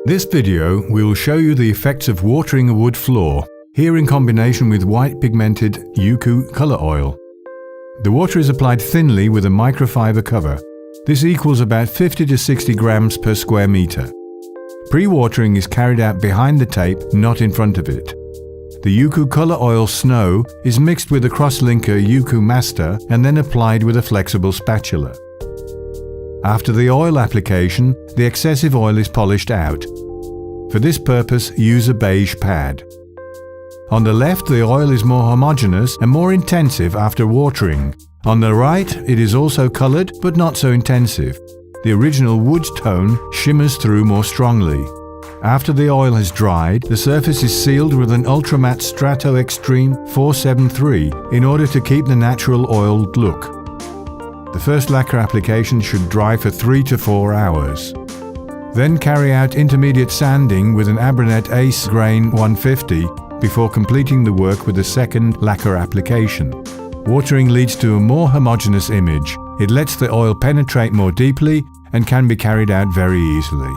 This video will show you the effects of watering a wood floor, here in combination with white-pigmented Euku color oil. The water is applied thinly with a microfiber cover. This equals about 50 to 60 grams per square meter. Pre-watering is carried out behind the tape, not in front of it. The Euku color oil snow is mixed with a cross-linker Euku Master and then applied with a flexible spatula. After the oil application, the excessive oil is polished out. For this purpose, use a beige pad. On the left, the oil is more homogeneous and more intensive after watering. On the right, it is also colored but not so intensive. The original wood tone shimmers through more strongly. After the oil has dried, the surface is sealed with an ultramatte Strato Extreme 473 in order to keep the natural oiled look. The first lacquer application should dry for 3 to 4 hours. Then carry out intermediate sanding with an Abranet ACE grain 150 before completing the work with the second lacquer application. Watering leads to a more homogeneous image. It lets the oil penetrate more deeply and can be carried out very easily.